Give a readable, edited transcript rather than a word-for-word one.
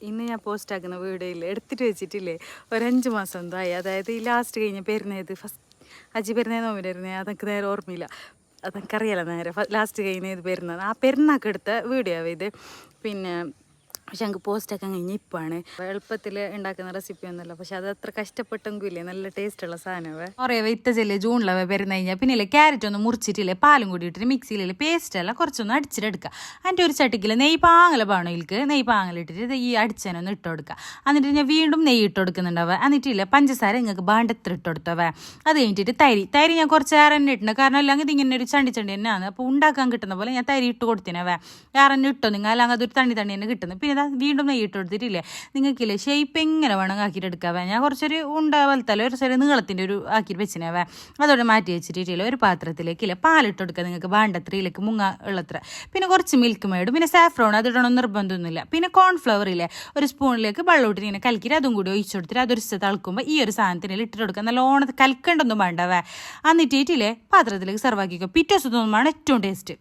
ഇന്ന് ഞാൻ പോസ്റ്റ് ആക്കുന്ന വീഡിയോയിൽ എടുത്തിട്ട് വെച്ചിട്ടില്ലേ ഒരു 5 മാസം എന്തോ ആയി. അതായത് ഈ ലാസ്റ്റ് കഴിഞ്ഞ പെരുന്നത് ഫസ്റ്റ് അജി പെരുന്നേ നോമ്പിനായിരുന്നേ അതൊക്കെ നേരെ ഓർമ്മയില്ല. അതൊക്കെ അറിയാലോ നേരെ ലാസ്റ്റ് കഴിഞ്ഞത് പെരുന്നത് ആ പെരുന്നാൾക്ക് എടുത്ത വീഡിയോ ഇത്. പിന്നെ പക്ഷെ ഞങ്ങൾക്ക് പോസ്റ്റൊക്കെ കഴിഞ്ഞ് ഇപ്പാണ് എളുപ്പത്തിൽ ഉണ്ടാക്കുന്ന റെസിപ്പി ഒന്നുമല്ല. പക്ഷെ അത് അത്ര കഷ്ടപ്പെട്ടെങ്കിലും ഇല്ലേ നല്ല ടേസ്റ്റുള്ള സാധനമേ. കുറേ ഇത്തച്ചല്ലേ ജൂണിലവ പെരുന്ന് കഴിഞ്ഞാൽ പിന്നെ ഇല്ലേ ക്യാരറ്റ് ഒന്ന് മുറിച്ചിട്ടില്ലേ പാലും കൂടി ഇട്ടിട്ട് മിക്സിയിലെ പേസ്റ്റെല്ലാം കുറച്ചൊന്ന് അടിച്ചിട്ടെടുക്കുക. അതിൻ്റെ ഒരു ചട്ടിക്കിൽ നെയ്യ് പാങ്ങല പാണയിലേക്ക് നെയ്യ് പാങ്ങലിട്ടിട്ട് ഈ അടിച്ചതിനൊന്ന് ഇട്ട് കൊടുക്കുക. എന്നിട്ട് ഞാൻ വീണ്ടും നെയ്യ് ഇട്ട് കൊടുക്കുന്നുണ്ടാവുക. എന്നിട്ടില്ല പഞ്ചസാര നിങ്ങൾക്ക് ബാണ്ടത്ര ഇട്ട് കൊടുത്തവേ. അത് കഴിഞ്ഞിട്ട് തരി ഞാൻ കുറച്ച് ഏറെ തന്നെ ഇട്ടുണ്ട്. കാരണം അല്ലെങ്കിൽ ഇതിങ്ങനെ ഒരു ചണ്ടി തന്നെയാണ്. അപ്പോൾ ഉണ്ടാക്കാൻ കിട്ടുന്ന പോലെ ഞാൻ തരി ഇട്ട് കൊടുത്തിനവേ. ഏറെ തന്നെ ഇട്ടോ നിങ്ങൾ അല്ലെങ്കിൽ അതൊരു തണ്ണി തന്നെ കിട്ടുന്നത്. പിന്നെ വീണ്ടും നെയ്യ് ഇട്ട് കൊടുത്തിട്ടില്ലേ നിങ്ങൾക്കില്ലേ ഷേപ്പ് എങ്ങനെ വേണം ആക്കിയിട്ട് എടുക്കാവേ. ഞാൻ കുറച്ചൊരു പോലത്തല്ല ഒരു ചെറിയ നീളത്തിൻ്റെ ഒരു ആക്കിയിട്ട് വെച്ചിനാവേ. അതോടെ മാറ്റി വെച്ചിട്ടില്ല ഒരു പാത്രത്തിലേക്കില്ലേ പാലിട്ട് കൊടുക്കുക. നിങ്ങൾക്ക് വേണ്ടത്രയിലേക്ക് മുങ്ങ ഉള്ളത്ര. പിന്നെ കുറച്ച് മിൽക്ക് മേഡ് പിന്നെ സാഫ്രോൺ അതിടണം നിർബന്ധമൊന്നുമില്ല. പിന്നെ കോൺഫ്ലവർ ഇല്ലേ ഒരു സ്പൂണിലേക്ക് വെള്ളം ഇട്ടിട്ട് ഇങ്ങനെ കലക്കിയിട്ട് അതും കൂടി ഒഴിച്ചു കൊടുത്തിട്ട് അതൊരു തിളക്കുമ്പോൾ ഈ ഒരു സാധനത്തിന് ഇട്ടിട്ട് കൊടുക്കുക. നല്ല ഓണത്ത് കലക്കണ്ടൊന്നും വേണ്ടവേ. എന്നിട്ടില്ലേ പാത്രത്തിലേക്ക് സെർവ് ആക്കിക്കോ. പിറ്റേ ദിവസത്തൊന്നും വേണം ഏറ്റവും ടേസ്റ്റ്.